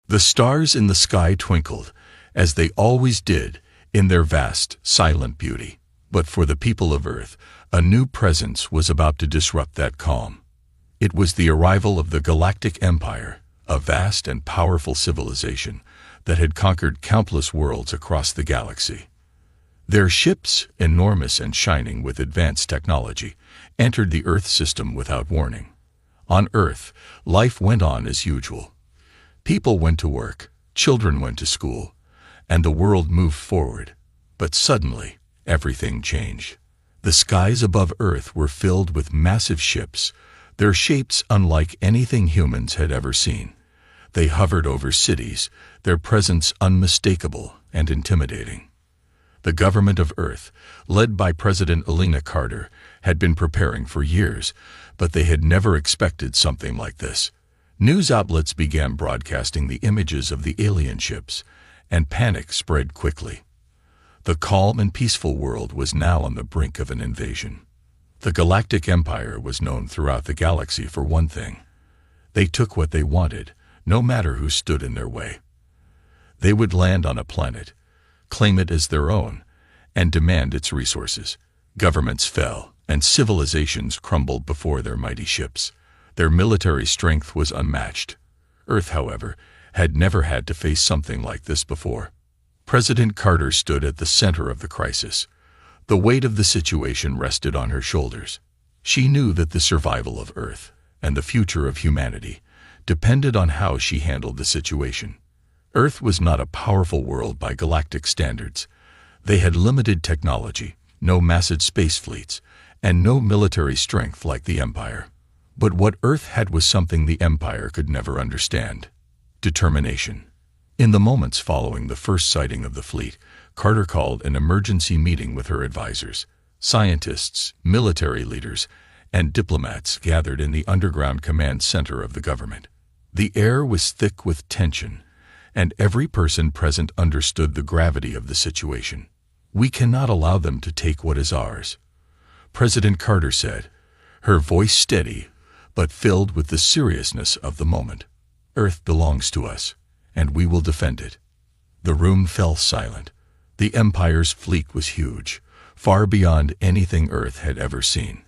The stars in the sky twinkled, as they always did, in their vast, silent beauty. But for the people of Earth, a new presence was about to disrupt that calm. It was the arrival of the Galactic Empire, a vast and powerful civilization that had conquered countless worlds across the galaxy. Their ships, enormous and shining with advanced technology, entered the Earth system without warning. On Earth, life went on as usual. People went to work, children went to school, and the world moved forward. But suddenly, everything changed. The skies above Earth were filled with massive ships, their shapes unlike anything humans had ever seen. They hovered over cities, their presence unmistakable and intimidating. The government of Earth, led by President Elena Carter, had been preparing for years, but they had never expected something like this. News outlets began broadcasting the images of the alien ships, and panic spread quickly. The calm and peaceful world was now on the brink of an invasion. The Galactic Empire was known throughout the galaxy for one thing. They took what they wanted, no matter who stood in their way. They would land on a planet, claim it as their own, and demand its resources. Governments fell, and civilizations crumbled before their mighty ships. Their military strength was unmatched. Earth, however, had never had to face something like this before. President Carter stood at the center of the crisis. The weight of the situation rested on her shoulders. She knew that the survival of Earth and the future of humanity depended on how she handled the situation. Earth was not a powerful world by galactic standards. They had limited technology, no massive space fleets, and no military strength like the Empire. But what Earth had was something the Empire could never understand: determination. In the moments following the first sighting of the fleet, Carter called an emergency meeting with her advisors. Scientists, military leaders, and diplomats gathered in the underground command center of the government. The air was thick with tension, and every person present understood the gravity of the situation. "We cannot allow them to take what is ours," President Carter said, her voice steady but filled with the seriousness of the moment. "Earth belongs to us, and we will defend it." The room fell silent. The Empire's fleet was huge, far beyond anything Earth had ever seen.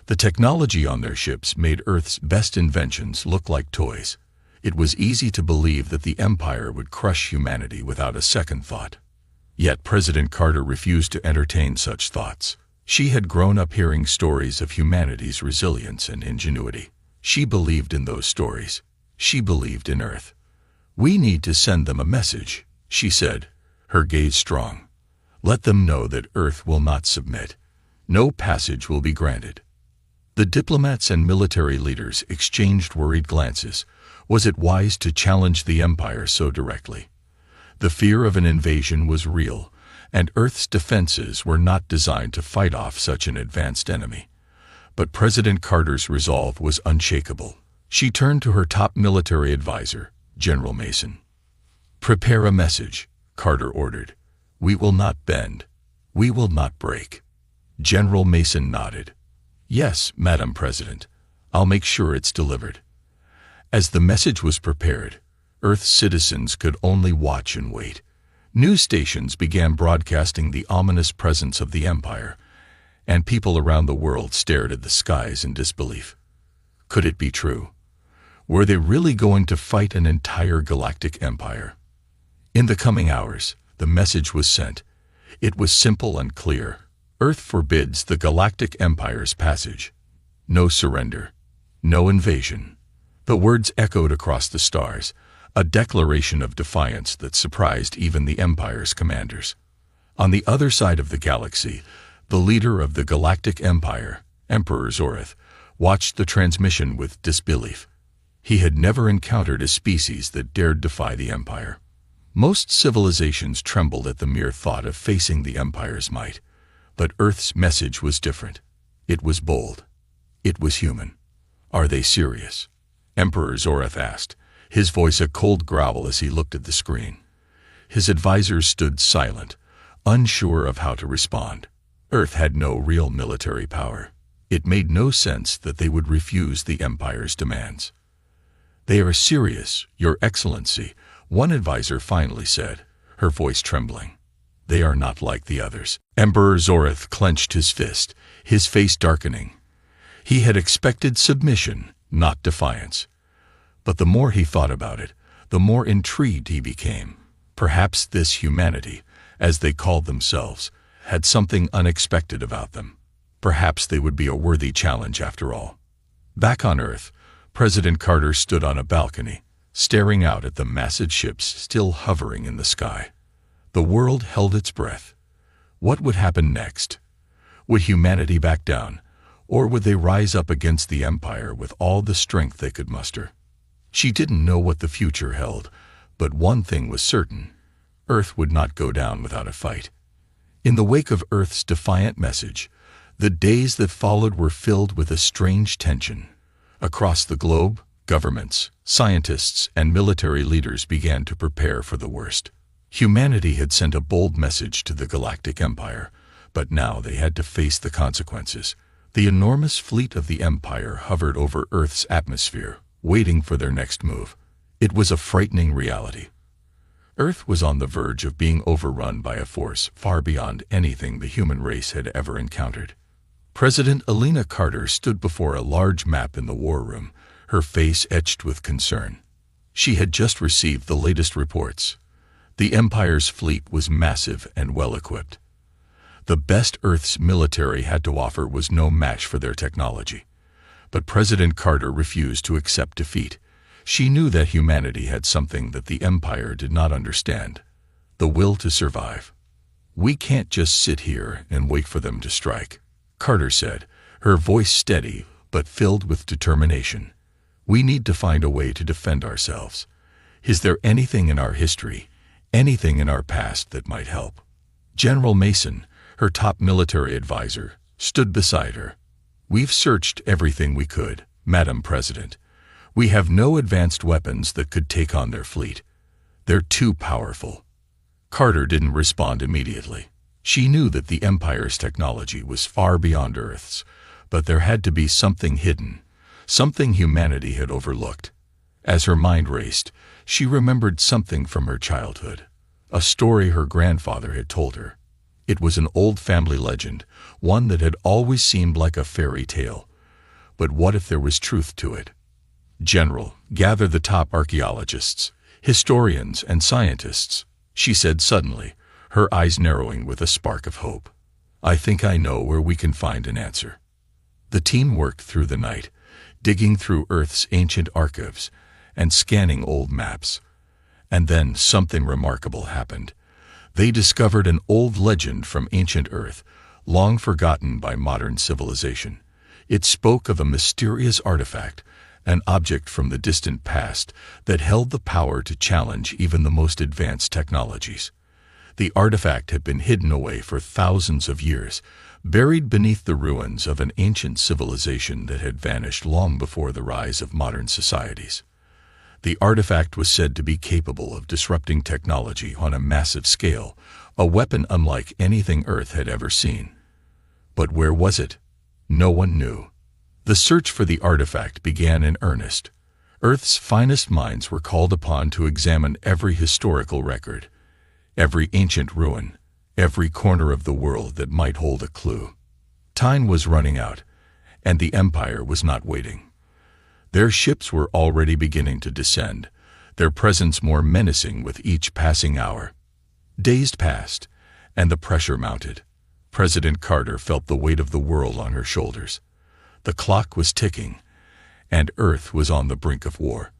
The technology on their ships made Earth's best inventions look like toys. It was easy to believe that the Empire would crush humanity without a second thought. Yet President Carter refused to entertain such thoughts. She had grown up hearing stories of humanity's resilience and ingenuity. She believed in those stories. She believed in Earth. "We need to send them a message," she said, her gaze strong. "Let them know that Earth will not submit. No passage will be granted." The diplomats and military leaders exchanged worried glances. Was it wise to challenge the Empire so directly? The fear of an invasion was real, and Earth's defenses were not designed to fight off such an advanced enemy. But President Carter's resolve was unshakable. She turned to her top military advisor, General Mason. "Prepare a message," Carter ordered. "We will not bend. We will not break." General Mason nodded. "Yes, Madam President. I'll make sure it's delivered." As the message was prepared, Earth's citizens could only watch and wait. News stations began broadcasting the ominous presence of the Empire, and people around the world stared at the skies in disbelief. Could it be true? Were they really going to fight an entire galactic empire? In the coming hours, the message was sent. It was simple and clear. Earth forbids the Galactic Empire's passage. No surrender. No invasion. The words echoed across the stars, a declaration of defiance that surprised even the Empire's commanders. On the other side of the galaxy, the leader of the Galactic Empire, Emperor Zorith, watched the transmission with disbelief. He had never encountered a species that dared defy the Empire. Most civilizations trembled at the mere thought of facing the Empire's might. But Earth's message was different. It was bold. It was human. "Are they serious?" Emperor Zorith asked, his voice a cold growl as he looked at the screen. His advisors stood silent, unsure of how to respond. Earth had no real military power. It made no sense that they would refuse the Empire's demands. "They are serious, Your Excellency," one advisor finally said, her voice trembling. "They are not like the others." Emperor Zorith clenched his fist, his face darkening. He had expected submission, not defiance. But the more he thought about it, the more intrigued he became. Perhaps this humanity, as they called themselves, had something unexpected about them. Perhaps they would be a worthy challenge after all. Back on Earth, President Carter stood on a balcony, staring out at the massive ships still hovering in the sky. The world held its breath. What would happen next? Would humanity back down, or would they rise up against the Empire with all the strength they could muster? She didn't know what the future held, but one thing was certain: Earth would not go down without a fight. In the wake of Earth's defiant message, the days that followed were filled with a strange tension. Across the globe, governments, scientists, and military leaders began to prepare for the worst. Humanity had sent a bold message to the Galactic Empire, but now they had to face the consequences. The enormous fleet of the Empire hovered over Earth's atmosphere, waiting for their next move. It was a frightening reality. Earth was on the verge of being overrun by a force far beyond anything the human race had ever encountered. President Elena Carter stood before a large map in the war room, her face etched with concern. She had just received the latest reports. The Empire's fleet was massive and well-equipped. The best Earth's military had to offer was no match for their technology. But President Carter refused to accept defeat. She knew that humanity had something that the Empire did not understand: the will to survive. "We can't just sit here and wait for them to strike," Carter said, her voice steady but filled with determination. "We need to find a way to defend ourselves. Is there anything in our history, anything in our past that might help?" General Mason, her top military advisor, stood beside her. "We've searched everything we could, Madam President. We have no advanced weapons that could take on their fleet. They're too powerful." Carter didn't respond immediately. She knew that the Empire's technology was far beyond Earth's, but there had to be something hidden, something humanity had overlooked. As her mind raced, she remembered something from her childhood, a story her grandfather had told her. It was an old family legend, one that had always seemed like a fairy tale. But what if there was truth to it? "General, gather the top archaeologists, historians, and scientists," she said suddenly, her eyes narrowing with a spark of hope. "I think I know where we can find an answer." The team worked through the night, digging through Earth's ancient archives and scanning old maps. And then something remarkable happened. They discovered an old legend from ancient Earth, long forgotten by modern civilization. It spoke of a mysterious artifact, an object from the distant past that held the power to challenge even the most advanced technologies. The artifact had been hidden away for thousands of years, buried beneath the ruins of an ancient civilization that had vanished long before the rise of modern societies. The artifact was said to be capable of disrupting technology on a massive scale, a weapon unlike anything Earth had ever seen. But where was it? No one knew. The search for the artifact began in earnest. Earth's finest minds were called upon to examine every historical record, every ancient ruin, every corner of the world that might hold a clue. Time was running out, and the Empire was not waiting. Their ships were already beginning to descend, their presence more menacing with each passing hour. Days passed, and the pressure mounted. President Carter felt the weight of the world on her shoulders. The clock was ticking, and Earth was on the brink of war.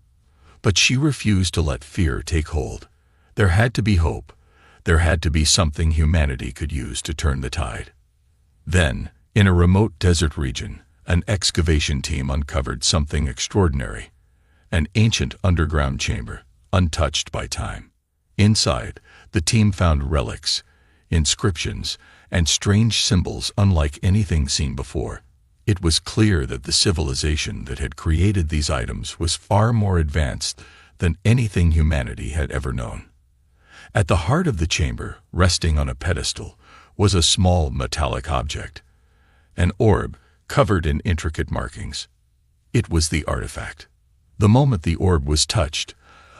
But she refused to let fear take hold. There had to be hope. There had to be something humanity could use to turn the tide. Then, in a remote desert region, an excavation team uncovered something extraordinary: an ancient underground chamber, untouched by time. Inside, the team found relics, inscriptions, and strange symbols unlike anything seen before. It was clear that the civilization that had created these items was far more advanced than anything humanity had ever known. At the heart of the chamber, resting on a pedestal, was a small metallic object, an orb covered in intricate markings. It was the artifact. The moment the orb was touched,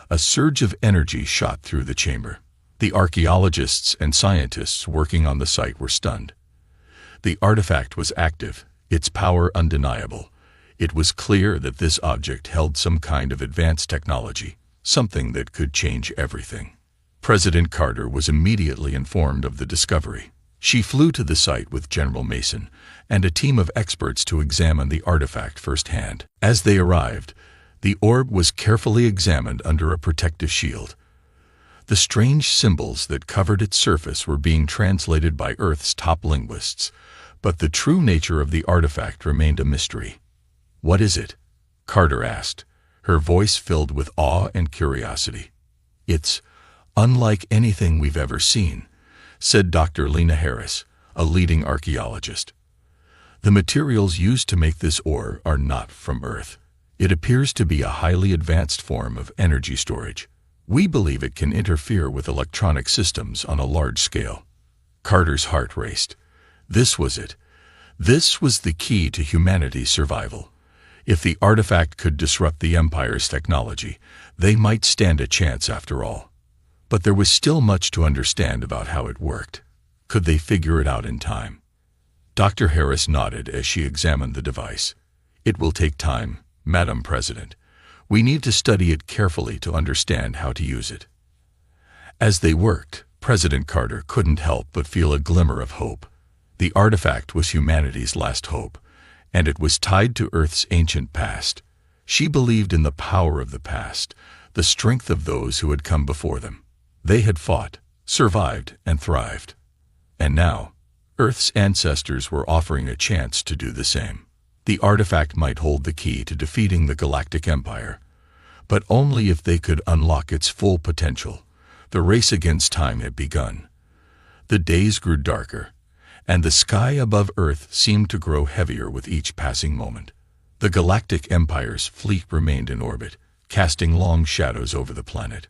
a surge of energy shot through the chamber. The archaeologists and scientists working on the site were stunned. The artifact was active, its power undeniable. It was clear that this object held some kind of advanced technology, something that could change everything. President Carter was immediately informed of the discovery. She flew to the site with General Mason and a team of experts to examine the artifact firsthand. As they arrived, the orb was carefully examined under a protective shield. The strange symbols that covered its surface were being translated by Earth's top linguists, but the true nature of the artifact remained a mystery. "What is it?" Carter asked, her voice filled with awe and curiosity. "It's unlike anything we've ever seen," said Dr. Lena Harris, a leading archaeologist. "The materials used to make this ore are not from Earth. It appears to be a highly advanced form of energy storage. We believe it can interfere with electronic systems on a large scale." Carter's heart raced. This was it. This was the key to humanity's survival. If the artifact could disrupt the Empire's technology, they might stand a chance after all. But there was still much to understand about how it worked. Could they figure it out in time? Dr. Harris nodded as she examined the device. "It will take time, Madam President. We need to study it carefully to understand how to use it." As they worked, President Carter couldn't help but feel a glimmer of hope. The artifact was humanity's last hope, and it was tied to Earth's ancient past. She believed in the power of the past, the strength of those who had come before them. They had fought, survived, and thrived. And now, Earth's ancestors were offering a chance to do the same. The artifact might hold the key to defeating the Galactic Empire, but only if they could unlock its full potential. The race against time had begun. The days grew darker, and the sky above Earth seemed to grow heavier with each passing moment. The Galactic Empire's fleet remained in orbit, casting long shadows over the planet.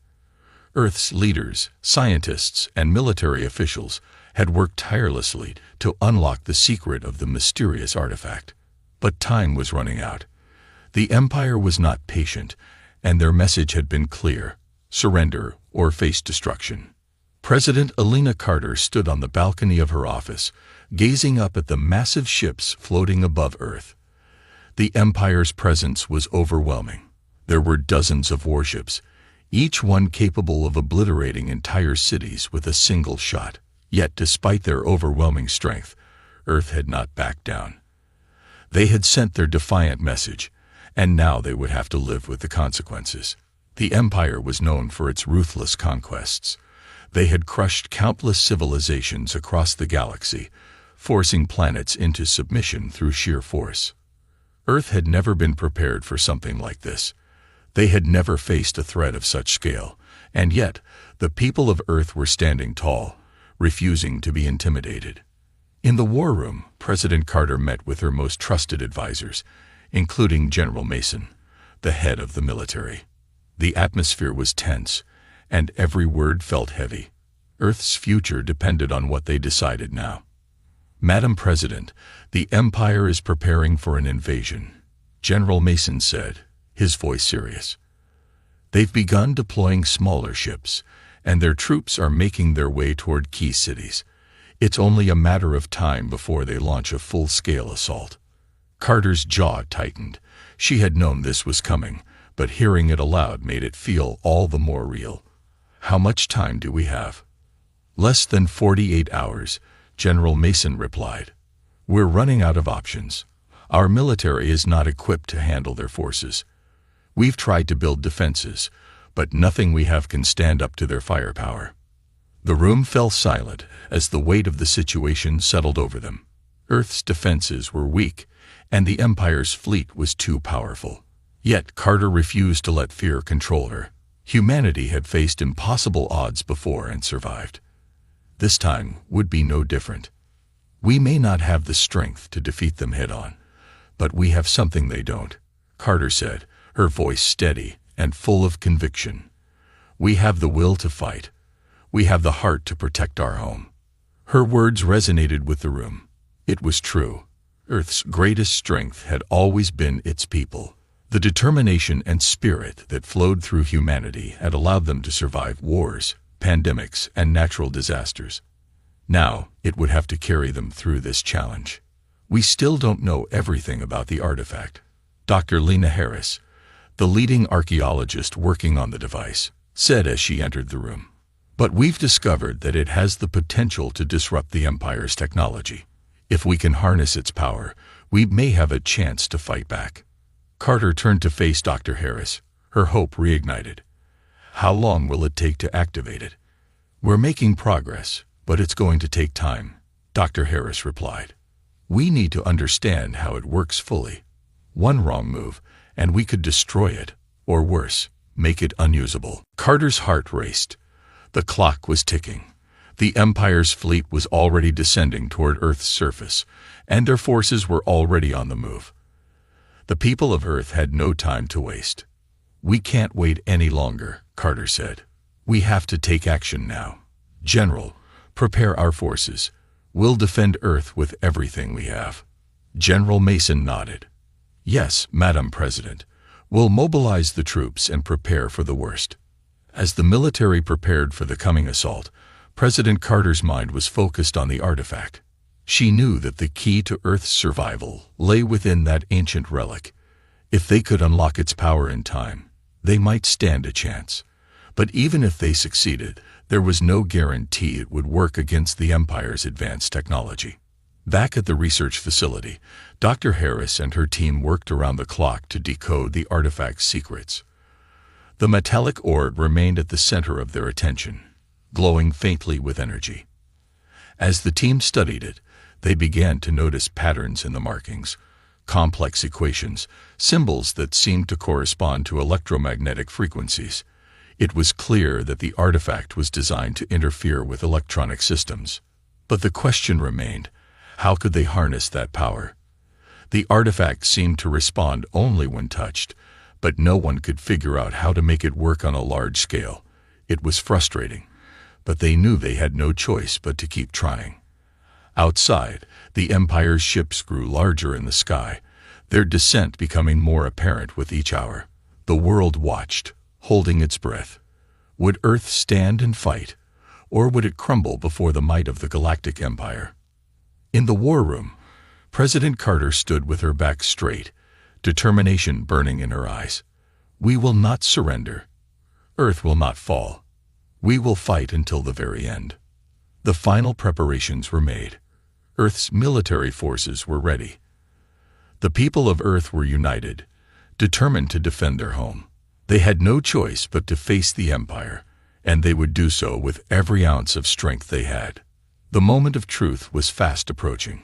Earth's leaders, scientists, and military officials had worked tirelessly to unlock the secret of the mysterious artifact. But time was running out. The Empire was not patient, and their message had been clear: surrender or face destruction. President Elena Carter stood on the balcony of her office, gazing up at the massive ships floating above Earth. The Empire's presence was overwhelming. There were dozens of warships, each one capable of obliterating entire cities with a single shot. Yet, despite their overwhelming strength, Earth had not backed down. They had sent their defiant message, and now they would have to live with the consequences. The Empire was known for its ruthless conquests. They had crushed countless civilizations across the galaxy, forcing planets into submission through sheer force. Earth had never been prepared for something like this. They had never faced a threat of such scale, and yet the people of Earth were standing tall, refusing to be intimidated. In the war room, President Carter met with her most trusted advisors, including General Mason, the head of the military. The atmosphere was tense, and every word felt heavy. Earth's future depended on what they decided now. "Madam President, the Empire is preparing for an invasion," General Mason said, his voice serious. "They've begun deploying smaller ships, and their troops are making their way toward key cities. It's only a matter of time before they launch a full-scale assault." Carter's jaw tightened. She had known this was coming, but hearing it aloud made it feel all the more real. "How much time do we have?" "Less than 48 hours, General Mason replied. "We're running out of options. Our military is not equipped to handle their forces. We've tried to build defenses, but nothing we have can stand up to their firepower." The room fell silent as the weight of the situation settled over them. Earth's defenses were weak, and the Empire's fleet was too powerful. Yet Carter refused to let fear control her. Humanity had faced impossible odds before and survived. This time would be no different. "We may not have the strength to defeat them head-on, but we have something they don't," Carter said, her voice steady and full of conviction. "We have the will to fight. We have the heart to protect our home." Her words resonated with the room. It was true. Earth's greatest strength had always been its people. The determination and spirit that flowed through humanity had allowed them to survive wars, pandemics, and natural disasters. Now, it would have to carry them through this challenge. We still don't know everything about the artifact. Dr. Lena Harris, the leading archaeologist working on the device, said as she entered the room. But we've discovered that it has the potential to disrupt the Empire's technology. If we can harness its power, we may have a chance to fight back. Carter turned to face Dr. Harris, her hope reignited. How long will it take to activate it? We're making progress, but it's going to take time, Dr. Harris replied. We need to understand how it works fully. One wrong move, and we could destroy it, or worse, make it unusable. Carter's heart raced. The clock was ticking. The Empire's fleet was already descending toward Earth's surface, and their forces were already on the move. The people of Earth had no time to waste. We can't wait any longer, Carter said. We have to take action now. General, prepare our forces. We'll defend Earth with everything we have. General Mason nodded. Yes, Madam President. We'll mobilize the troops and prepare for the worst. As the military prepared for the coming assault, President Carter's mind was focused on the artifact. She knew that the key to Earth's survival lay within that ancient relic. If they could unlock its power in time, they might stand a chance. But even if they succeeded, there was no guarantee it would work against the Empire's advanced technology. Back at the research facility, Dr. Harris and her team worked around the clock to decode the artifact's secrets. The metallic orb remained at the center of their attention, glowing faintly with energy. As the team studied it, they began to notice patterns in the markings, complex equations, symbols that seemed to correspond to electromagnetic frequencies. It was clear that the artifact was designed to interfere with electronic systems. But the question remained, how could they harness that power? The artifact seemed to respond only when touched, but no one could figure out how to make it work on a large scale. It was frustrating, but they knew they had no choice but to keep trying. Outside, the Empire's ships grew larger in the sky, their descent becoming more apparent with each hour. The world watched, holding its breath. Would Earth stand and fight, or would it crumble before the might of the Galactic Empire? In the war room, President Carter stood with her back straight, determination burning in her eyes. We will not surrender. Earth will not fall. We will fight until the very end. The final preparations were made. Earth's military forces were ready. The people of Earth were united, determined to defend their home. They had no choice but to face the Empire, and they would do so with every ounce of strength they had. The moment of truth was fast approaching.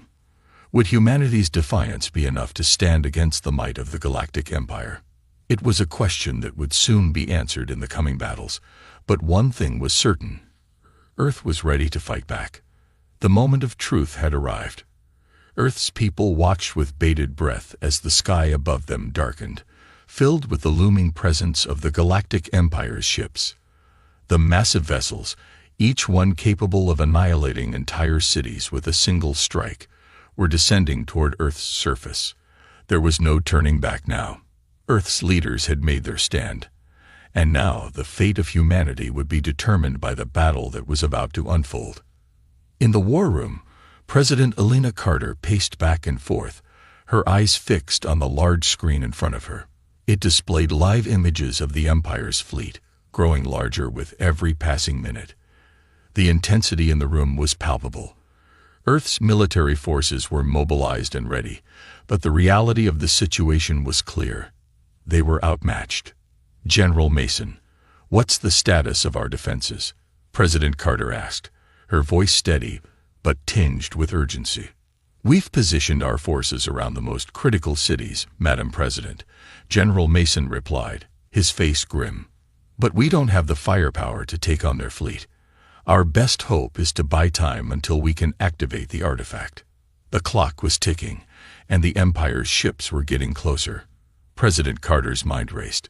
Would humanity's defiance be enough to stand against the might of the Galactic Empire? It was a question that would soon be answered in the coming battles, but one thing was certain. Earth was ready to fight back. The moment of truth had arrived. Earth's people watched with bated breath as the sky above them darkened, filled with the looming presence of the Galactic Empire's ships. The massive vessels, each one capable of annihilating entire cities with a single strike, were descending toward Earth's surface. There was no turning back now. Earth's leaders had made their stand, and now the fate of humanity would be determined by the battle that was about to unfold. In the war room, President Elena Carter paced back and forth, her eyes fixed on the large screen in front of her. It displayed live images of the Empire's fleet, growing larger with every passing minute. The intensity in the room was palpable. Earth's military forces were mobilized and ready, but the reality of the situation was clear. They were outmatched. General Mason, what's the status of our defenses? President Carter asked, her voice steady but tinged with urgency. We've positioned our forces around the most critical cities, Madam President, General Mason replied, his face grim. But we don't have the firepower to take on their fleet. Our best hope is to buy time until we can activate the artifact. The clock was ticking, and the Empire's ships were getting closer. President Carter's mind raced.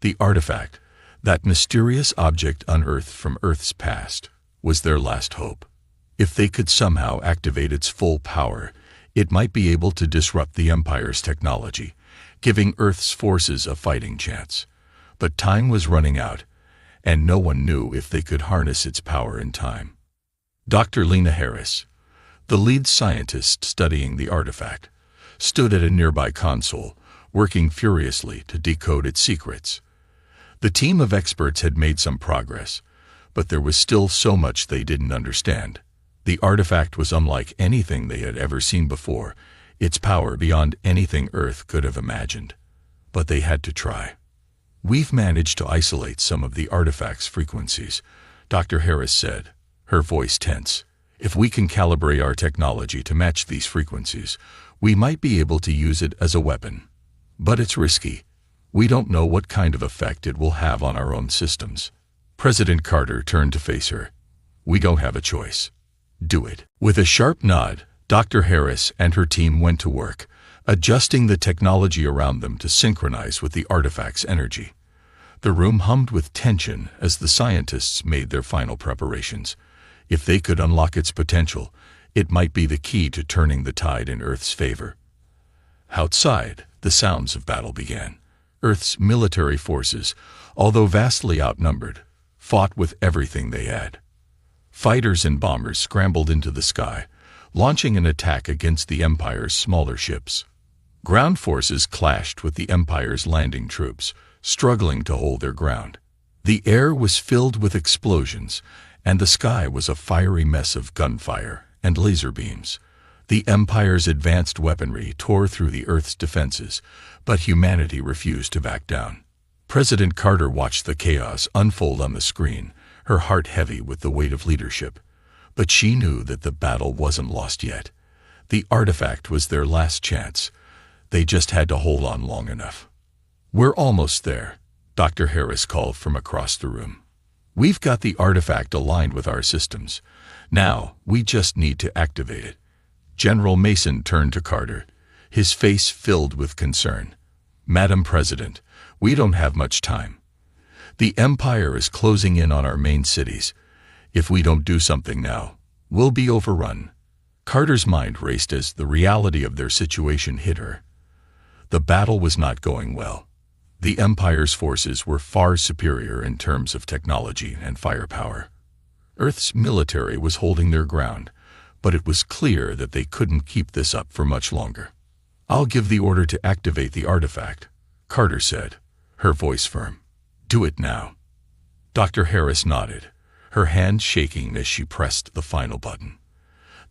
The artifact, that mysterious object unearthed from Earth's past, was their last hope. If they could somehow activate its full power, it might be able to disrupt the Empire's technology, giving Earth's forces a fighting chance. But time was running out, and no one knew if they could harness its power in time. Dr. Lena Harris, the lead scientist studying the artifact, stood at a nearby console, working furiously to decode its secrets. The team of experts had made some progress, but there was still so much they didn't understand. The artifact was unlike anything they had ever seen before, its power beyond anything Earth could have imagined. But they had to try. "We've managed to isolate some of the artifact's frequencies," Dr. Harris said, her voice tense. "If we can calibrate our technology to match these frequencies, we might be able to use it as a weapon. But it's risky. We don't know what kind of effect it will have on our own systems." President Carter turned to face her. "We don't have a choice. Do it." With a sharp nod, Dr. Harris and her team went to work, adjusting the technology around them to synchronize with the artifact's energy. The room hummed with tension as the scientists made their final preparations. If they could unlock its potential, it might be the key to turning the tide in Earth's favor. Outside, the sounds of battle began. Earth's military forces, although vastly outnumbered, fought with everything they had. Fighters and bombers scrambled into the sky, launching an attack against the Empire's smaller ships. Ground forces clashed with the Empire's landing troops, struggling to hold their ground. The air was filled with explosions, and the sky was a fiery mess of gunfire and laser beams. The Empire's advanced weaponry tore through the Earth's defenses, but humanity refused to back down. President Carter watched the chaos unfold on the screen, her heart heavy with the weight of leadership. But she knew that the battle wasn't lost yet. The artifact was their last chance. They just had to hold on long enough. "We're almost there," Dr. Harris called from across the room. "We've got the artifact aligned with our systems. Now, we just need to activate it." General Mason turned to Carter, his face filled with concern. "Madam President, we don't have much time. The Empire is closing in on our main cities. If we don't do something now, we'll be overrun." Carter's mind raced as the reality of their situation hit her. The battle was not going well. The Empire's forces were far superior in terms of technology and firepower. Earth's military was holding their ground, but it was clear that they couldn't keep this up for much longer. "I'll give the order to activate the artifact," Carter said, her voice firm. "Do it now." Dr. Harris nodded, her hand shaking as she pressed the final button.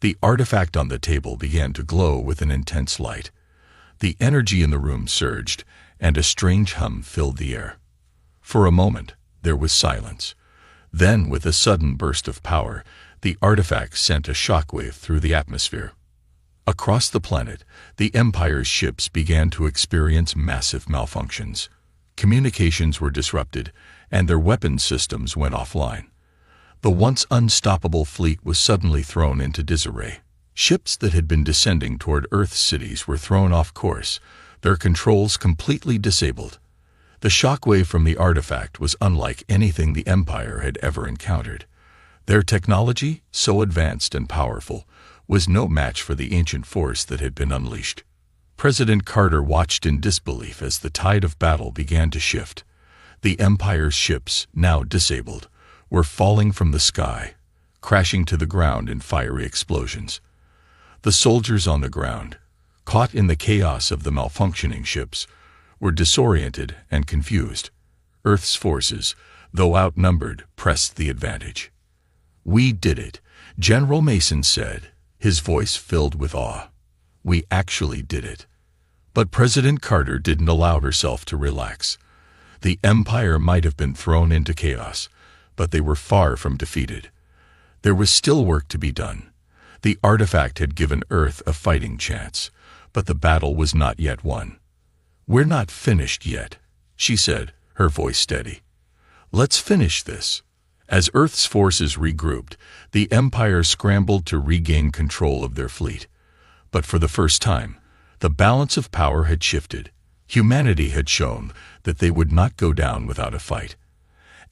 The artifact on the table began to glow with an intense light. The energy in the room surged, and a strange hum filled the air. For a moment, there was silence. Then, with a sudden burst of power, the artifact sent a shockwave through the atmosphere. Across the planet, the Empire's ships began to experience massive malfunctions. Communications were disrupted, and their weapons systems went offline. The once unstoppable fleet was suddenly thrown into disarray. Ships that had been descending toward Earth's cities were thrown off course, their controls completely disabled. The shockwave from the artifact was unlike anything the Empire had ever encountered. Their technology, so advanced and powerful, was no match for the ancient force that had been unleashed. President Carter watched in disbelief as the tide of battle began to shift. The Empire's ships, now disabled, were falling from the sky, crashing to the ground in fiery explosions. The soldiers on the ground, caught in the chaos of the malfunctioning ships, were disoriented and confused. Earth's forces, though outnumbered, pressed the advantage. "We did it," General Mason said, his voice filled with awe. "We actually did it." But President Carter didn't allow herself to relax. The Empire might have been thrown into chaos, but they were far from defeated. There was still work to be done. The artifact had given Earth a fighting chance, but the battle was not yet won. "We're not finished yet," she said, her voice steady. "Let's finish this." As Earth's forces regrouped, the Empire scrambled to regain control of their fleet. But for the first time, the balance of power had shifted. Humanity had shown that they would not go down without a fight.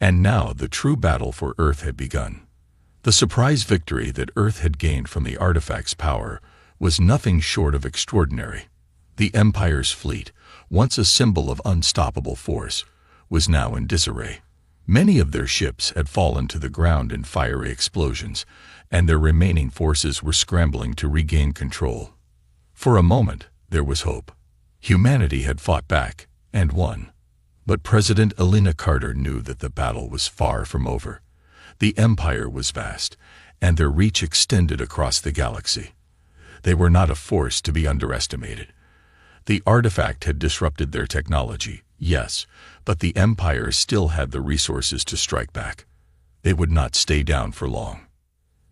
And now the true battle for Earth had begun. The surprise victory that Earth had gained from the artifact's power was nothing short of extraordinary. The Empire's fleet, once a symbol of unstoppable force, was now in disarray. Many of their ships had fallen to the ground in fiery explosions, and their remaining forces were scrambling to regain control. For a moment, there was hope. Humanity had fought back and won. But President Elena Carter knew that the battle was far from over. The Empire was vast, and their reach extended across the galaxy. They were not a force to be underestimated. The artifact had disrupted their technology, yes, but the Empire still had the resources to strike back. It would not stay down for long.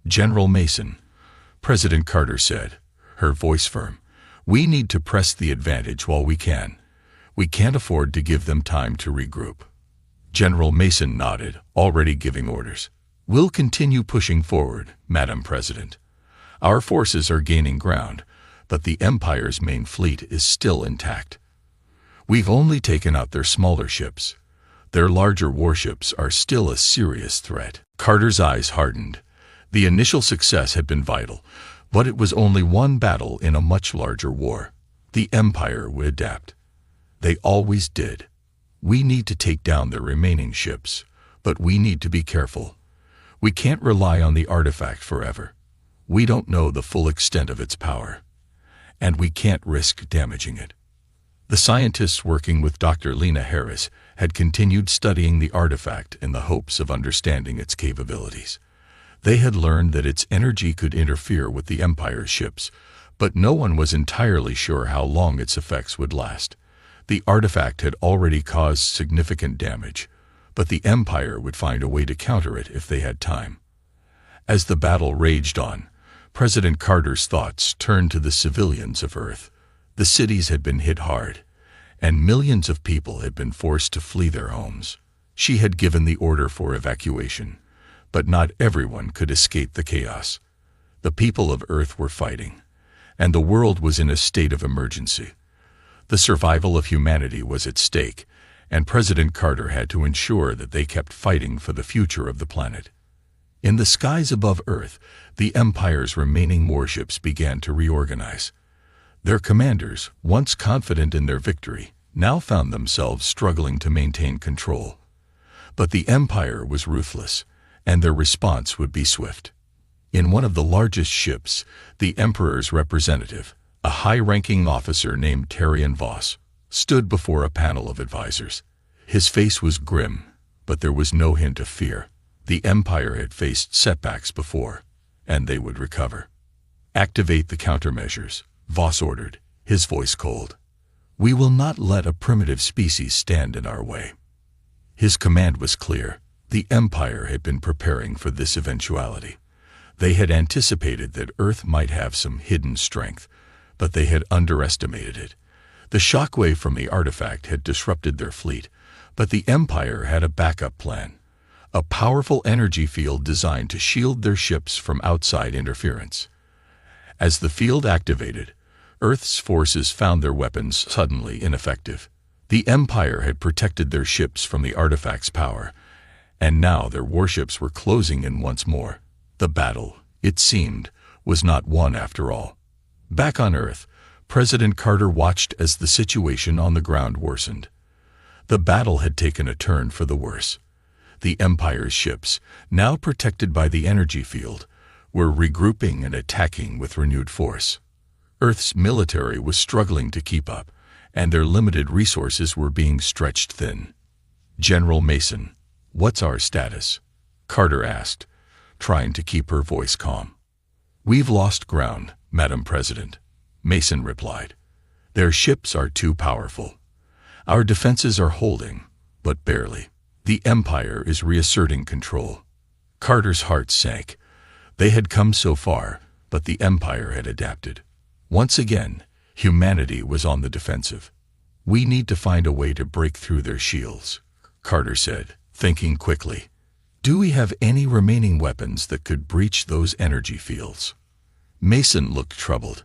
"General Mason," President Carter said, her voice firm, "we need to press the advantage while we can. We can't afford to give them time to regroup." General Mason nodded, already giving orders. "We'll continue pushing forward, Madam President. Our forces are gaining ground, but the Empire's main fleet is still intact. We've only taken out their smaller ships. Their larger warships are still a serious threat." Carter's eyes hardened. The initial success had been vital, but it was only one battle in a much larger war. The Empire would adapt. They always did. "We need to take down their remaining ships, but we need to be careful. We can't rely on the artifact forever. We don't know the full extent of its power, and we can't risk damaging it." The scientists working with Dr. Lena Harris had continued studying the artifact in the hopes of understanding its capabilities. They had learned that its energy could interfere with the Empire's ships, but no one was entirely sure how long its effects would last. The artifact had already caused significant damage, but the Empire would find a way to counter it if they had time. As the battle raged on, President Carter's thoughts turned to the civilians of Earth. The cities had been hit hard, and millions of people had been forced to flee their homes. She had given the order for evacuation, but not everyone could escape the chaos. The people of Earth were fighting, and the world was in a state of emergency. The survival of humanity was at stake, and President Carter had to ensure that they kept fighting for the future of the planet. In the skies above Earth, the Empire's remaining warships began to reorganize. Their commanders, once confident in their victory, now found themselves struggling to maintain control. But the Empire was ruthless, and their response would be swift. In one of the largest ships, the Emperor's representative, a high-ranking officer named Terrian Voss, stood before a panel of advisors. His face was grim, but there was no hint of fear. The Empire had faced setbacks before, and they would recover. "Activate the countermeasures," Voss ordered, his voice cold. "We will not let a primitive species stand in our way." His command was clear. The Empire had been preparing for this eventuality. They had anticipated that Earth might have some hidden strength, but they had underestimated it. The shockwave from the artifact had disrupted their fleet, but the Empire had a backup plan. A powerful energy field designed to shield their ships from outside interference. As the field activated, Earth's forces found their weapons suddenly ineffective. The Empire had protected their ships from the artifact's power, and now their warships were closing in once more. The battle, it seemed, was not won after all. Back on Earth, President Carter watched as the situation on the ground worsened. The battle had taken a turn for the worse. The Empire's ships, now protected by the energy field, were regrouping and attacking with renewed force. Earth's military was struggling to keep up, and their limited resources were being stretched thin. "General Mason, what's our status?" Carter asked, trying to keep her voice calm. "We've lost ground, Madam President," Mason replied. "Their ships are too powerful. Our defenses are holding, but barely. The Empire is reasserting control." Carter's heart sank. They had come so far, but the Empire had adapted. Once again, humanity was on the defensive. "We need to find a way to break through their shields," Carter said, thinking quickly. "Do we have any remaining weapons that could breach those energy fields?" Mason looked troubled.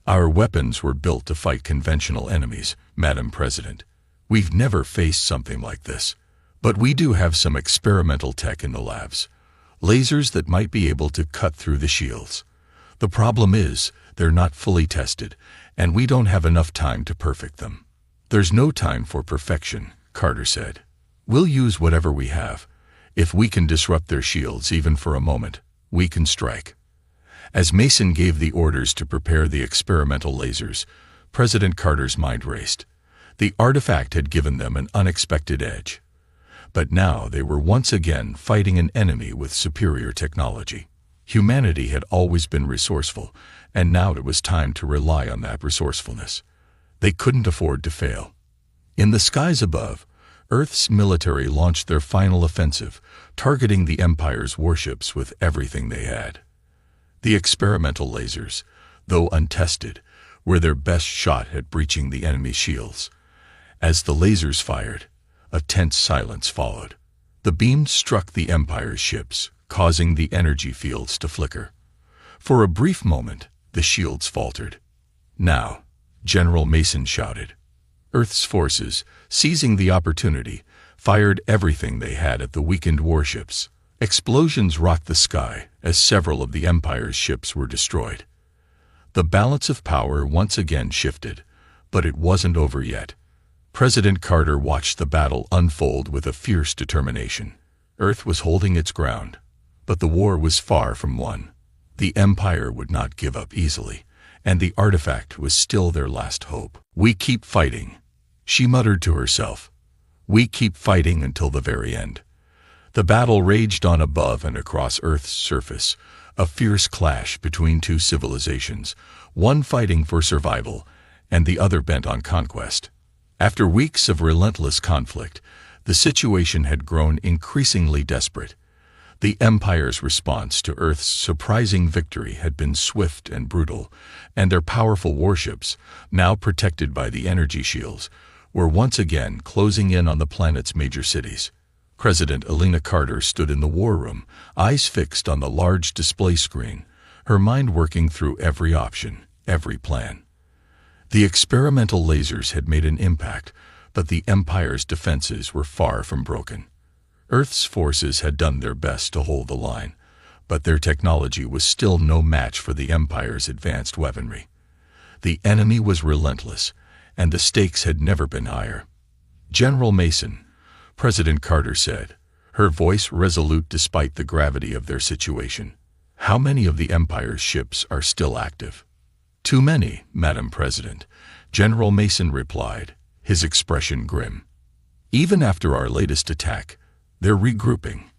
"Our weapons were built to fight conventional enemies, Madam President. We've never faced something like this. But we do have some experimental tech in the labs. Lasers that might be able to cut through the shields. The problem is, they're not fully tested, and we don't have enough time to perfect them. There's no time for perfection, Carter said. We'll use whatever we have. If we can disrupt their shields even for a moment, we can strike. As Mason gave the orders to prepare the experimental lasers, President Carter's mind raced. The artifact had given them an unexpected edge. But now they were once again fighting an enemy with superior technology. Humanity had always been resourceful, and now it was time to rely on that resourcefulness. They couldn't afford to fail. In the skies above, Earth's military launched their final offensive, targeting the Empire's warships with everything they had. The experimental lasers, though untested, were their best shot at breaching the enemy's shields. As the lasers fired, a tense silence followed. The beams struck the Empire's ships, causing the energy fields to flicker. For a brief moment, the shields faltered. "Now," General Mason shouted. Earth's forces, seizing the opportunity, fired everything they had at the weakened warships. Explosions rocked the sky as several of the Empire's ships were destroyed. The balance of power once again shifted, but it wasn't over yet. President Carter watched the battle unfold with a fierce determination. Earth was holding its ground, but the war was far from won. The Empire would not give up easily, and the artifact was still their last hope. "We keep fighting," she muttered to herself. "We keep fighting until the very end." The battle raged on above and across Earth's surface, a fierce clash between two civilizations, one fighting for survival and the other bent on conquest. After weeks of relentless conflict, the situation had grown increasingly desperate. The Empire's response to Earth's surprising victory had been swift and brutal, and their powerful warships, now protected by the energy shields, were once again closing in on the planet's major cities. President Elena Carter stood in the war room, eyes fixed on the large display screen, her mind working through every option, every plan. The experimental lasers had made an impact, but the Empire's defenses were far from broken. Earth's forces had done their best to hold the line, but their technology was still no match for the Empire's advanced weaponry. The enemy was relentless, and the stakes had never been higher. "General Mason," President Carter said, her voice resolute despite the gravity of their situation, "how many of the Empire's ships are still active?" "Too many, Madam President," General Mason replied, his expression grim. "Even after our latest attack, they're regrouping.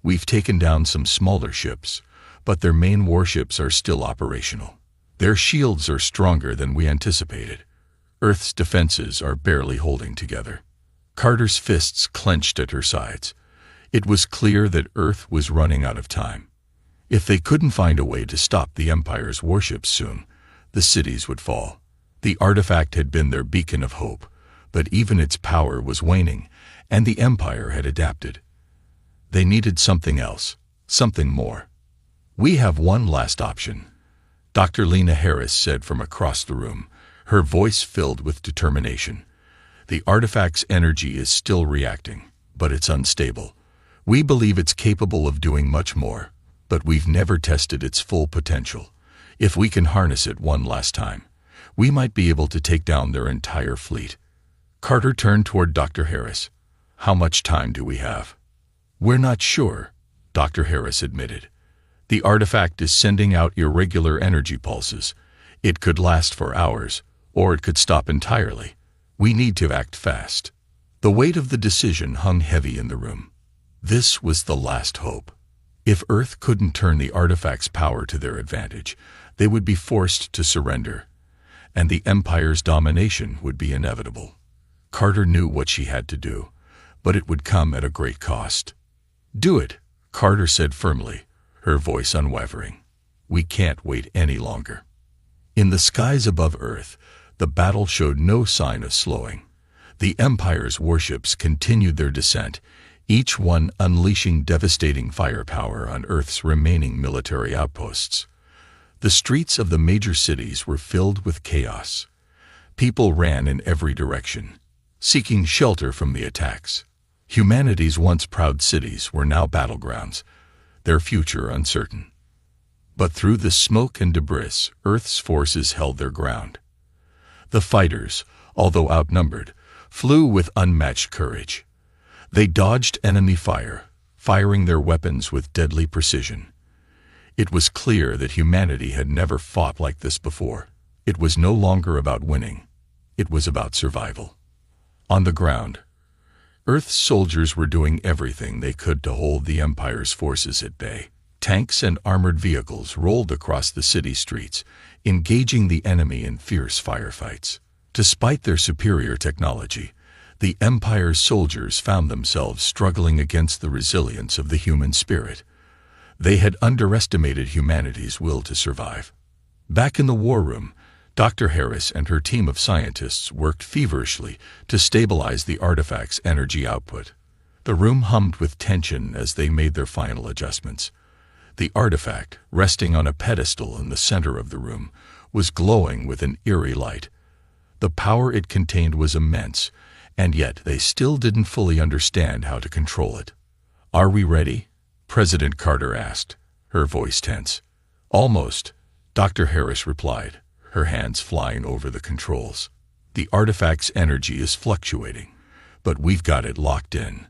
We've taken down some smaller ships, but their main warships are still operational. Their shields are stronger than we anticipated. Earth's defenses are barely holding together." Carter's fists clenched at her sides. It was clear that Earth was running out of time. If they couldn't find a way to stop the Empire's warships soon, the cities would fall. The artifact had been their beacon of hope, but even its power was waning, and the Empire had adapted. They needed something else, something more. "We have one last option," Dr. Lena Harris said from across the room, her voice filled with determination. "The artifact's energy is still reacting, but it's unstable. We believe it's capable of doing much more, but we've never tested its full potential. If we can harness it one last time, we might be able to take down their entire fleet." Carter turned toward Dr. Harris. "How much time do we have?" "We're not sure," Dr. Harris admitted. "The artifact is sending out irregular energy pulses. It could last for hours, or it could stop entirely. We need to act fast." The weight of the decision hung heavy in the room. This was the last hope. If Earth couldn't turn the artifact's power to their advantage, they would be forced to surrender, and the Empire's domination would be inevitable. Carter knew what she had to do, but it would come at a great cost. "Do it," Carter said firmly, her voice unwavering. "We can't wait any longer." In the skies above Earth, the battle showed no sign of slowing. The Empire's warships continued their descent, each one unleashing devastating firepower on Earth's remaining military outposts. The streets of the major cities were filled with chaos. People ran in every direction, seeking shelter from the attacks. Humanity's once proud cities were now battlegrounds, their future uncertain. But through the smoke and debris, Earth's forces held their ground. The fighters, although outnumbered, flew with unmatched courage. They dodged enemy fire, firing their weapons with deadly precision. It was clear that humanity had never fought like this before. It was no longer about winning. It was about survival. On the ground, Earth's soldiers were doing everything they could to hold the Empire's forces at bay. Tanks and armored vehicles rolled across the city streets, engaging the enemy in fierce firefights. Despite their superior technology, the Empire's soldiers found themselves struggling against the resilience of the human spirit. They had underestimated humanity's will to survive. Back in the war room, Dr. Harris and her team of scientists worked feverishly to stabilize the artifact's energy output. The room hummed with tension as they made their final adjustments. The artifact, resting on a pedestal in the center of the room, was glowing with an eerie light. The power it contained was immense, and yet they still didn't fully understand how to control it. "Are we ready?" President Carter asked, her voice tense. "Almost," Dr. Harris replied, her hands flying over the controls. "The artifact's energy is fluctuating, but we've got it locked in.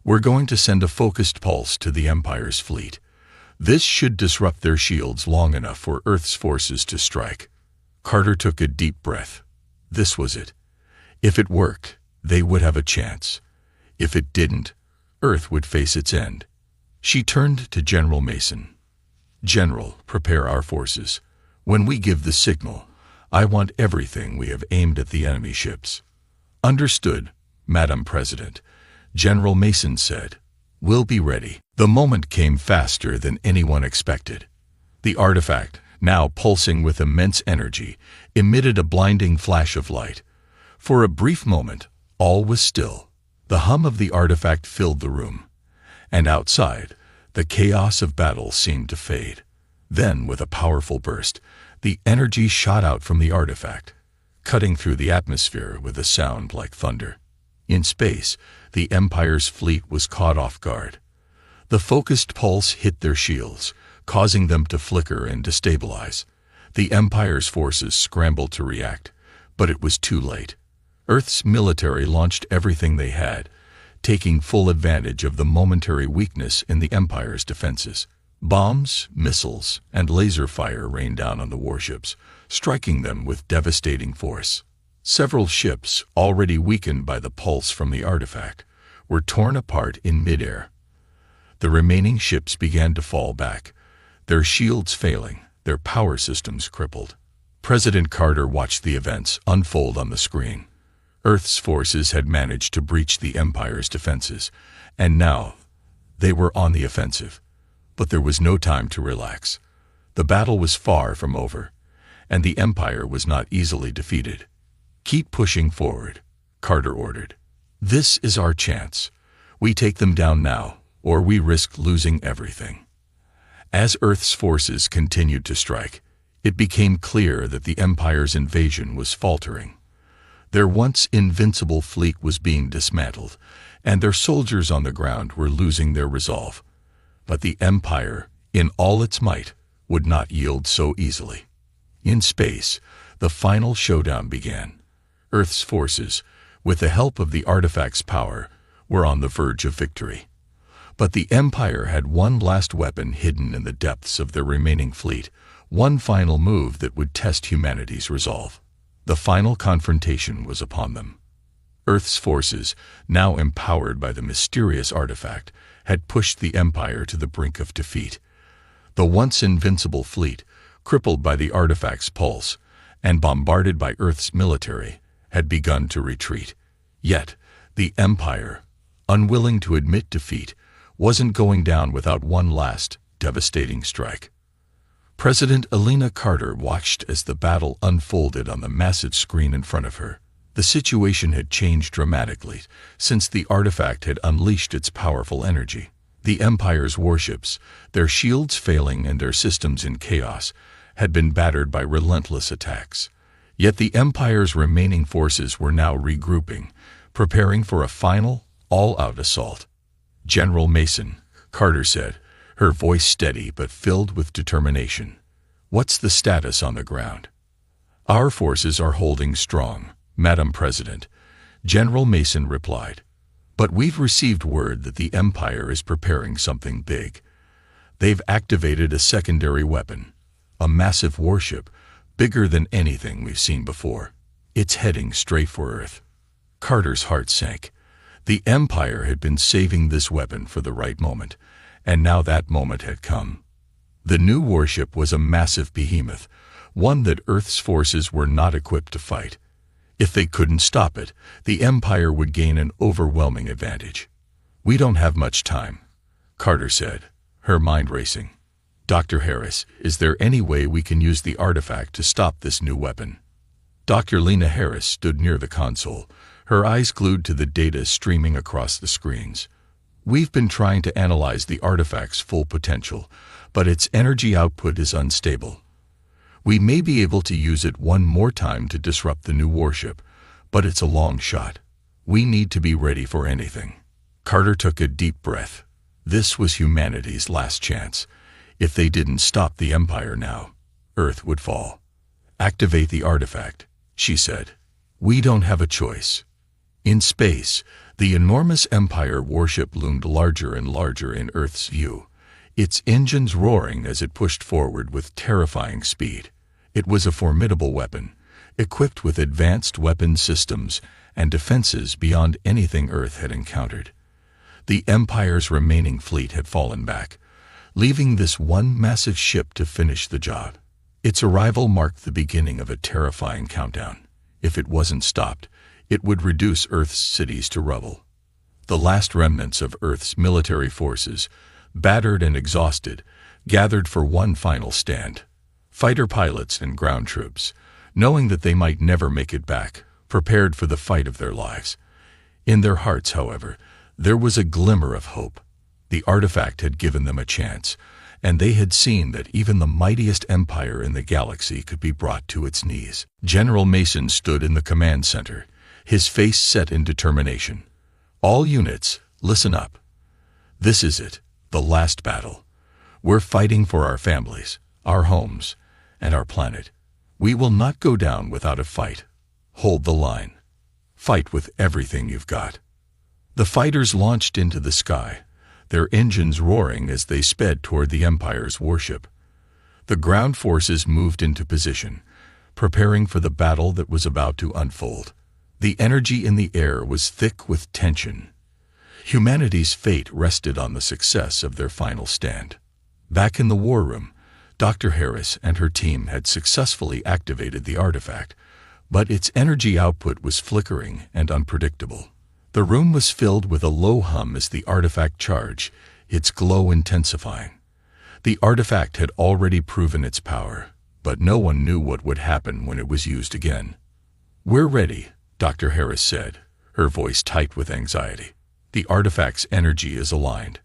We're going to send a focused pulse to the Empire's fleet. This should disrupt their shields long enough for Earth's forces to strike." Carter took a deep breath. This was it. If it worked, they would have a chance. If it didn't, Earth would face its end. She turned to General Mason. "General, prepare our forces. When we give the signal, I want everything we have aimed at the enemy ships." "Understood, Madam President," General Mason said. "We'll be ready." The moment came faster than anyone expected. The artifact, now pulsing with immense energy, emitted a blinding flash of light. For a brief moment, all was still. The hum of the artifact filled the room, and outside, the chaos of battle seemed to fade. Then, with a powerful burst, the energy shot out from the artifact, cutting through the atmosphere with a sound like thunder. In space, the Empire's fleet was caught off guard. The focused pulse hit their shields, causing them to flicker and destabilize. The Empire's forces scrambled to react, but it was too late. Earth's military launched everything they had, taking full advantage of the momentary weakness in the Empire's defenses. Bombs, missiles, and laser fire rained down on the warships, striking them with devastating force. Several ships, already weakened by the pulse from the artifact, were torn apart in midair. The remaining ships began to fall back, their shields failing, their power systems crippled. President Carter watched the events unfold on the screen. Earth's forces had managed to breach the Empire's defenses, and now they were on the offensive. But there was no time to relax. The battle was far from over, and the Empire was not easily defeated. "Keep pushing forward," Carter ordered. "This is our chance. We take them down now, or we risk losing everything." As Earth's forces continued to strike, it became clear that the Empire's invasion was faltering. Their once invincible fleet was being dismantled, and their soldiers on the ground were losing their resolve. But the Empire, in all its might, would not yield so easily. In space, the final showdown began. Earth's forces, with the help of the artifact's power, were on the verge of victory. But the Empire had one last weapon hidden in the depths of their remaining fleet, one final move that would test humanity's resolve. The final confrontation was upon them. Earth's forces, now empowered by the mysterious artifact, had pushed the Empire to the brink of defeat. The once invincible fleet, crippled by the artifact's pulse and bombarded by Earth's military, had begun to retreat. Yet, the Empire, unwilling to admit defeat, wasn't going down without one last, devastating strike. President Elena Carter watched as the battle unfolded on the massive screen in front of her. The situation had changed dramatically since the artifact had unleashed its powerful energy. The Empire's warships, their shields failing and their systems in chaos, had been battered by relentless attacks. Yet the Empire's remaining forces were now regrouping, preparing for a final, all-out assault. "General Mason," Carter said, her voice steady but filled with determination. "What's the status on the ground?" Our forces are holding strong, Madam President, General Mason replied. But we've received word that the Empire is preparing something big. They've activated a secondary weapon, a massive warship, bigger than anything we've seen before. It's heading straight for Earth. Carter's heart sank. The Empire had been saving this weapon for the right moment, and now that moment had come. The new warship was a massive behemoth, one that Earth's forces were not equipped to fight. If they couldn't stop it, the Empire would gain an overwhelming advantage. "We don't have much time," Carter said, her mind racing. "Dr. Harris, is there any way we can use the artifact to stop this new weapon?" Dr. Lena Harris stood near the console, her eyes glued to the data streaming across the screens. "We've been trying to analyze the artifact's full potential, but its energy output is unstable. We may be able to use it one more time to disrupt the new warship, but it's a long shot. We need to be ready for anything." Carter took a deep breath. This was humanity's last chance. If they didn't stop the Empire now, Earth would fall. "Activate the artifact," she said. "We don't have a choice." In space, the enormous Empire warship loomed larger and larger in Earth's view, its engines roaring as it pushed forward with terrifying speed. It was a formidable weapon, equipped with advanced weapon systems and defenses beyond anything Earth had encountered. The Empire's remaining fleet had fallen back, leaving this one massive ship to finish the job. Its arrival marked the beginning of a terrifying countdown. If it wasn't stopped, it would reduce Earth's cities to rubble. The last remnants of Earth's military forces, battered and exhausted, gathered for one final stand. Fighter pilots and ground troops, knowing that they might never make it back, prepared for the fight of their lives. In their hearts, however, there was a glimmer of hope. The artifact had given them a chance, and they had seen that even the mightiest empire in the galaxy could be brought to its knees. General Mason stood in the command center, his face set in determination. "All units, listen up. This is it, the last battle. We're fighting for our families, our homes, and our planet. We will not go down without a fight. Hold the line. Fight with everything you've got." The fighters launched into the sky, their engines roaring as they sped toward the Empire's warship. The ground forces moved into position, preparing for the battle that was about to unfold. The energy in the air was thick with tension. Humanity's fate rested on the success of their final stand. Back in the war room, Dr. Harris and her team had successfully activated the artifact, but its energy output was flickering and unpredictable. The room was filled with a low hum as the artifact charged, its glow intensifying. The artifact had already proven its power, but no one knew what would happen when it was used again. "We're ready," Dr. Harris said, her voice tight with anxiety. "The artifact's energy is aligned.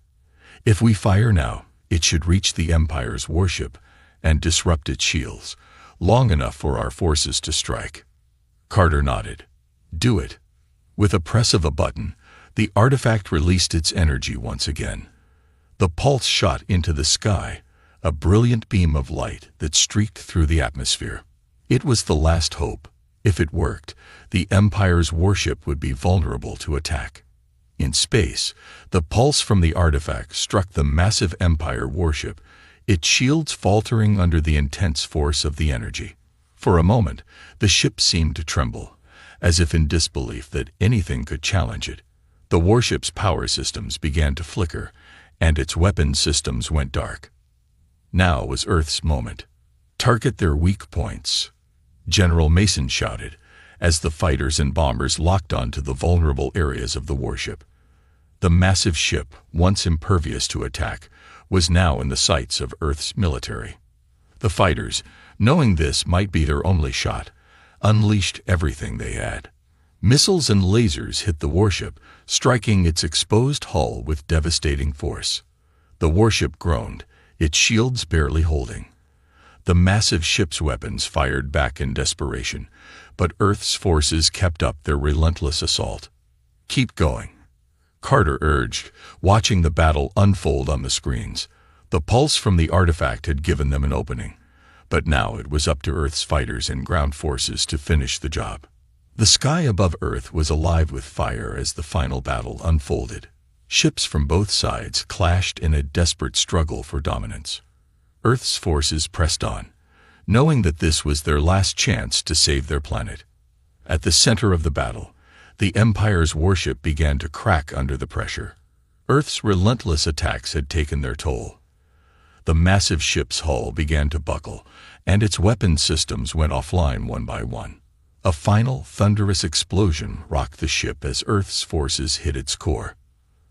If we fire now, it should reach the Empire's warship and disrupt its shields, long enough for our forces to strike." Carter nodded. "Do it." With a press of a button, the artifact released its energy once again. The pulse shot into the sky, a brilliant beam of light that streaked through the atmosphere. It was the last hope. If it worked, the Empire's warship would be vulnerable to attack. In space, the pulse from the artifact struck the massive Empire warship, its shields faltering under the intense force of the energy. For a moment, the ship seemed to tremble, as if in disbelief that anything could challenge it. The warship's power systems began to flicker, and its weapon systems went dark. Now was Earth's moment. "Target their weak points," General Mason shouted, as the fighters and bombers locked onto the vulnerable areas of the warship. The massive ship, once impervious to attack, was now in the sights of Earth's military. The fighters, knowing this might be their only shot, unleashed everything they had. Missiles and lasers hit the warship, striking its exposed hull with devastating force. The warship groaned, its shields barely holding. The massive ship's weapons fired back in desperation, but Earth's forces kept up their relentless assault. "Keep going," Carter urged, watching the battle unfold on the screens. The pulse from the artifact had given them an opening, But now it was up to Earth's fighters and ground forces to finish the job. The sky above Earth was alive with fire as the final battle unfolded. Ships from both sides clashed in a desperate struggle for dominance. Earth's forces pressed on, knowing that this was their last chance to save their planet. At the center of the battle, the Empire's warship began to crack under the pressure. Earth's relentless attacks had taken their toll. The massive ship's hull began to buckle, and its weapon systems went offline one by one. A final, thunderous explosion rocked the ship as Earth's forces hit its core.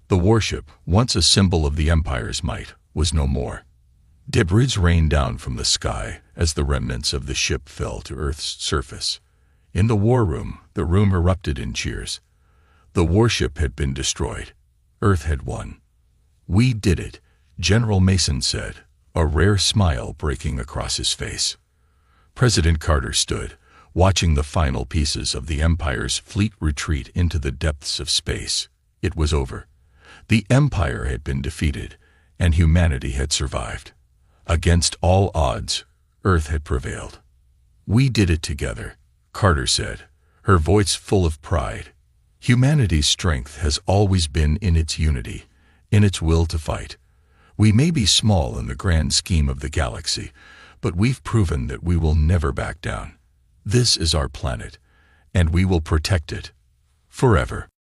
The warship, once a symbol of the Empire's might, was no more. Debris rained down from the sky as the remnants of the ship fell to Earth's surface. In the war room, the room erupted in cheers. The warship had been destroyed. Earth had won. "We did it," General Mason said, a rare smile breaking across his face. President Carter stood, watching the final pieces of the Empire's fleet retreat into the depths of space. It was over. The Empire had been defeated, and humanity had survived. Against all odds, Earth had prevailed. "We did it together," Carter said, her voice full of pride. "Humanity's strength has always been in its unity, in its will to fight. We may be small in the grand scheme of the galaxy, but we've proven that we will never back down. This is our planet, and we will protect it forever."